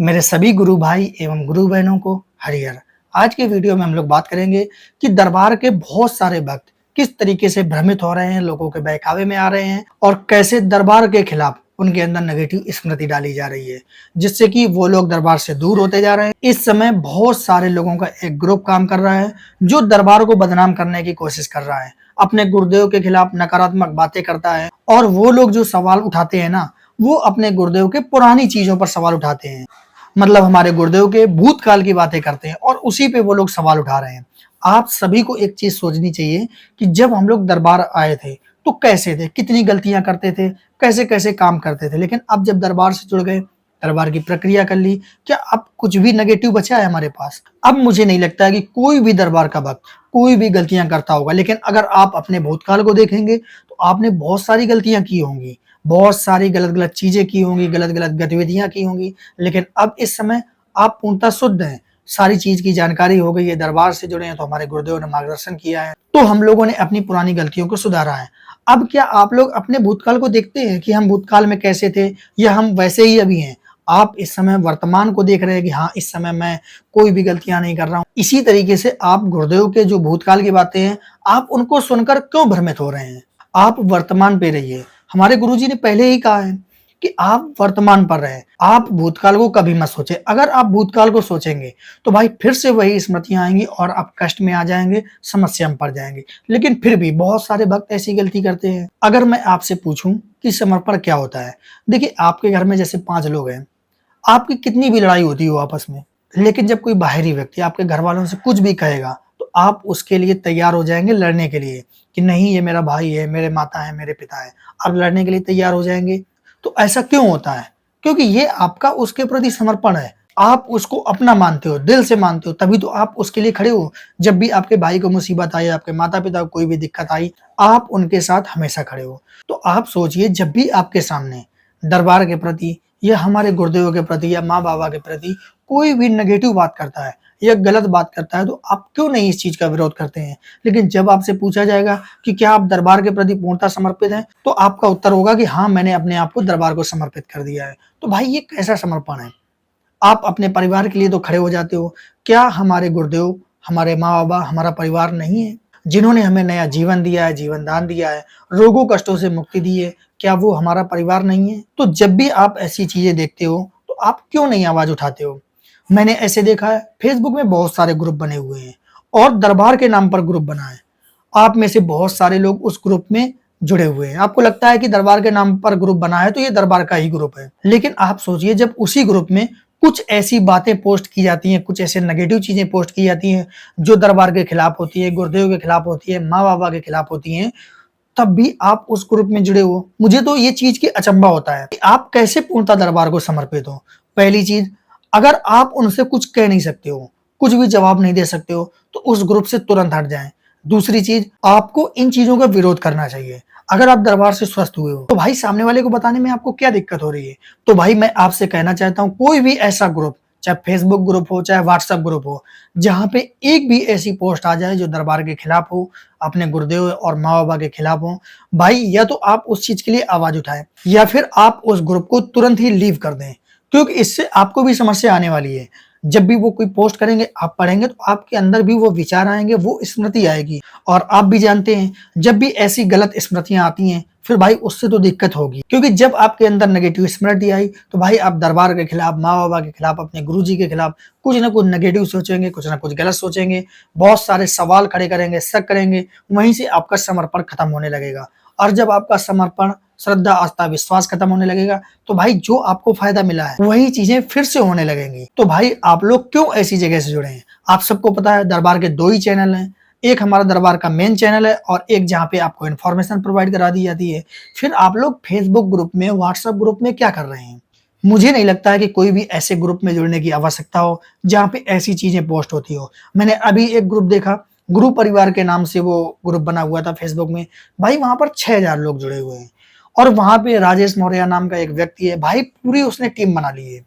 मेरे सभी गुरु भाई एवं गुरु बहनों को हरिहर। आज के वीडियो में हम लोग बात करेंगे कि दरबार के बहुत सारे भक्त किस तरीके से भ्रमित हो रहे हैं, लोगों के बहकावे में आ रहे हैं और कैसे दरबार के खिलाफ उनके अंदर नेगेटिव स्मृति डाली जा रही है, जिससे कि वो लोग दरबार से दूर होते जा रहे हैं। इस समय बहुत सारे लोगों का एक ग्रुप काम कर रहा है जो दरबार को बदनाम करने की कोशिश कर रहा है, अपने गुरुदेव के खिलाफ नकारात्मक बातें करता है। और वो लोग जो सवाल उठाते हैं ना, वो अपने गुरुदेव के पुरानी चीजों पर सवाल उठाते हैं। मतलब हमारे गुरुदेव के भूतकाल की बातें करते हैं और उसी पे वो लोग सवाल उठा रहे हैं। आप सभी को एक चीज सोचनी चाहिए कि जब हम लोग दरबार आए थे तो कैसे थे, कितनी गलतियां करते थे, कैसे कैसे काम करते थे, लेकिन अब जब दरबार से जुड़ गए, दरबार की प्रक्रिया कर ली, क्या अब कुछ भी नेगेटिव बचा है हमारे पास? अब मुझे नहीं लगता है कि कोई भी दरबार का भक्त कोई भी गलतियां करता होगा, लेकिन अगर आप अपने भूतकाल को देखेंगे तो आपने बहुत सारी गलतियां की होंगी, बहुत सारी गलत गलत चीजें की होंगी, गलत गलत गतिविधियां की होंगी। लेकिन अब इस समय आप पूर्णतः शुद्ध हैं, सारी चीज की जानकारी हो गई है, दरबार से जुड़े हैं तो हमारे गुरुदेव ने मार्गदर्शन किया है, तो हम लोगों ने अपनी पुरानी गलतियों को सुधारा है। अब क्या आप लोग अपने भूतकाल को देखते हैं कि हम भूतकाल में कैसे थे या हम वैसे ही अभी हैं? आप इस समय वर्तमान को देख रहे हैं कि हाँ, इस समय मैं कोई भी गलतियां नहीं कर रहा हूं। इसी तरीके से आप गुरुदेव के जो भूतकाल की बातें हैं, आप उनको सुनकर क्यों भ्रमित हो रहे हैं? आप वर्तमान पे रहिए। हमारे गुरुजी ने पहले ही कहा है कि आप वर्तमान पर रहें, आप भूतकाल को कभी मत सोचें। अगर आप भूतकाल को सोचेंगे तो भाई फिर से वही स्मृतियां आएंगी और आप कष्ट में आ जाएंगे, समस्या में पड़ जाएंगे। लेकिन फिर भी बहुत सारे भक्त ऐसी गलती करते हैं। अगर मैं आपसे पूछूं कि समर्पण क्या होता है, देखिए आपके घर में जैसे 5 लोग हैं, आपकी कितनी भी लड़ाई होती हो आपस में, लेकिन जब कोई बाहरी व्यक्ति आपके घर वालों से कुछ भी कहेगा तो आप उसके लिए तैयार हो जाएंगे लड़ने के लिए कि नहीं, ये मेरा भाई है, मेरे माता है, मेरे पिता है। आप लड़ने के लिए तैयार हो जाएंगे। तो ऐसा क्यों होता है? क्योंकि ये आपका उसके प्रति समर्पण है। आप उसको अपना मानते हो, दिल से मानते हो, तभी तो आप उसके लिए खड़े हो। जब भी आपके भाई को मुसीबत आई, आपके माता पिता को कोई भी दिक्कत आई, आप उनके साथ हमेशा खड़े हो। तो आप सोचिए, जब भी आपके सामने दरबार के प्रति या हमारे गुरुदेव के प्रति या माँ बाबा के प्रति कोई भी नेगेटिव बात करता है या गलत बात करता है, तो आप क्यों नहीं इस चीज का विरोध करते हैं? लेकिन जब आपसे पूछा जाएगा कि क्या आप दरबार के प्रति पूर्णतः समर्पित हैं, तो आपका उत्तर होगा कि हाँ, मैंने अपने आप को दरबार को समर्पित कर दिया है। तो भाई, ये कैसा समर्पण है? आप अपने परिवार के लिए तो खड़े हो जाते हो। क्या हमारे गुरुदेव, हमारे माँ बाबा हमारा परिवार नहीं है? जिन्होंने हमें नया जीवन दिया है, जीवन दान दिया है, रोगों कष्टों से मुक्ति दी है, क्या वो हमारा परिवार नहीं है? तो जब भी आप ऐसी चीजें देखते हो तो आप क्यों नहीं आवाज उठाते हो? मैंने ऐसे देखा है, फेसबुक में बहुत सारे ग्रुप बने हुए हैं और दरबार के नाम पर ग्रुप बना है। आप में से बहुत सारे लोग उस ग्रुप में जुड़े हुए हैं। आपको लगता है कि दरबार के नाम पर ग्रुप बना है तो ये दरबार का ही ग्रुप है। लेकिन आप सोचिए, जब उसी ग्रुप में कुछ ऐसी बातें पोस्ट की जाती हैं, कुछ ऐसे नेगेटिव चीजें पोस्ट की जाती हैं जो दरबार के खिलाफ होती है, गुरुदेव के खिलाफ होती है, माँ बाबा के खिलाफ होती हैं, तब भी आप उस ग्रुप में जुड़े हो। मुझे तो ये चीज की अचंभा होता है कि आप कैसे पूर्णतः दरबार को समर्पित हो। पहली चीज, अगर आप उनसे कुछ कह नहीं सकते हो, कुछ भी जवाब नहीं दे सकते हो, तो उस ग्रुप से तुरंत हट जाएं। दूसरी चीज, आपको इन चीजों का विरोध करना चाहिए। अगर आप दरबार से स्वस्थ हुए हो तो भाई सामने वाले को बताने में आपको क्या दिक्कत हो रही है? तो भाई मैं आपसे कहना चाहता हूं, कोई भी ऐसा ग्रुप, चाहे फेसबुक ग्रुप हो, चाहे व्हाट्सएप ग्रुप हो, जहां पे एक भी ऐसी पोस्ट आ जाए जो दरबार के खिलाफ हो, अपने गुरुदेव और माँ बाबा के खिलाफ हो, भाई या तो आप उस चीज के लिए आवाज उठाएं या फिर आप उस ग्रुप को तुरंत ही लीव कर दें, क्योंकि इससे आपको भी समस्या आने वाली है। जब भी वो कोई पोस्ट करेंगे, आप पढ़ेंगे तो आपके अंदर भी वो विचार आएंगे, वो स्मृति आएगी। और आप भी जानते हैं, जब भी ऐसी गलत स्मृतियां आती हैं फिर भाई उससे तो दिक्कत होगी, क्योंकि जब आपके अंदर नेगेटिव स्मृति आई तो भाई आप दरबार के खिलाफ, माँ बाबा के खिलाफ, अपने गुरुजी के खिलाफ कुछ ना कुछ नेगेटिव सोचेंगे, कुछ ना कुछ गलत सोचेंगे, बहुत सारे सवाल खड़े करेंगे, शक करेंगे। वहीं से आपका समर्पण खत्म होने लगेगा। और जब आपका समर्पण, श्रद्धा, आस्था, विश्वास खत्म होने लगेगा तो भाई जो आपको फायदा मिला है वही चीजें फिर से होने लगेंगी। तो भाई आप लोग क्यों ऐसी जगह से जुड़े हैं? आप सबको पता है दरबार के 2 ही चैनल हैं। एक हमारा दरबार का मेन चैनल है और एक जहाँ पे आपको इन्फॉर्मेशन प्रोवाइड करा दी जाती है। फिर आप लोग फेसबुक ग्रुप में, व्हाट्सएप ग्रुप में क्या कर रहे हैं? मुझे नहीं लगता है कि कोई भी ऐसे ग्रुप में जुड़ने की आवश्यकता हो जहाँ पे ऐसी चीजें पोस्ट होती हो। मैंने अभी एक ग्रुप देखा, गुरु परिवार के नाम से वो ग्रुप बना हुआ था फेसबुक में। भाई वहां पर 6000 लोग जुड़े हुए हैं और वहां पे राजेश मौर्य नाम का एक व्यक्ति है, भाई पूरी उसने टीम बना ली है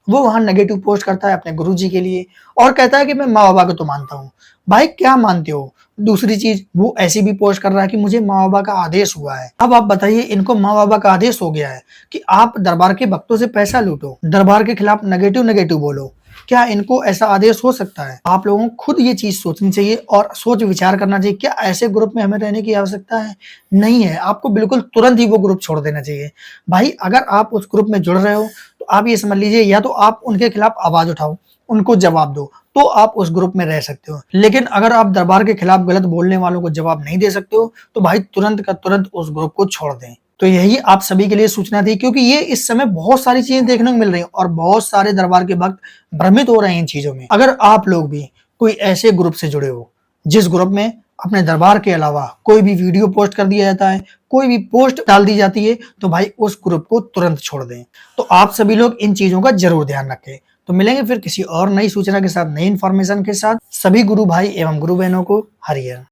वो वहां नेगेटिव पोस्ट करता है अपने गुरुजी के लिए और कहता है कि मैं माँ बाबा को तो मानता हूँ। भाई क्या मानते हो? दूसरी चीज वो ऐसी भी पोस्ट कर रहा है कि मुझे माँ बाबा का आदेश हुआ है। अब आप बताइए, इनको माँ बाबा का आदेश हो गया है कि आप दरबार के भक्तों से पैसा लूटो, दरबार के खिलाफ नेगेटिव नेगेटिव बोलो, क्या इनको ऐसा आदेश हो सकता है? आप लोगों को खुद ये चीज सोचनी चाहिए और सोच विचार करना चाहिए, क्या ऐसे ग्रुप में हमें रहने की आवश्यकता है? नहीं है। आपको बिल्कुल तुरंत ही वो ग्रुप छोड़ देना चाहिए। भाई अगर आप उस ग्रुप में जुड़ रहे हो तो आप ये समझ लीजिए, या तो आप उनके खिलाफ आवाज उठाओ, उनको जवाब दो, तो आप उस ग्रुप में रह सकते हो। लेकिन अगर आप दरबार के खिलाफ गलत बोलने वालों को जवाब नहीं दे सकते हो तो भाई तुरंत का तुरंत उस ग्रुप को छोड़ दें। तो यही आप सभी के लिए सूचना थी, क्योंकि ये इस समय बहुत सारी चीजें देखने को मिल रही हैं और बहुत सारे दरबार के भक्त भ्रमित हो रहे हैं इन चीजों में। अगर आप लोग भी कोई ऐसे ग्रुप से जुड़े हो जिस ग्रुप में अपने दरबार के अलावा कोई भी वीडियो पोस्ट कर दिया जाता है, कोई भी पोस्ट डाल दी जाती है, तो भाई उस ग्रुप को तुरंत छोड़ दें। तो आप सभी लोग इन चीजों का जरूर ध्यान रखें। तो मिलेंगे फिर किसी और नई सूचना के साथ, नई इंफॉर्मेशन के साथ। सभी गुरु भाई एवं गुरु बहनों को हरियर।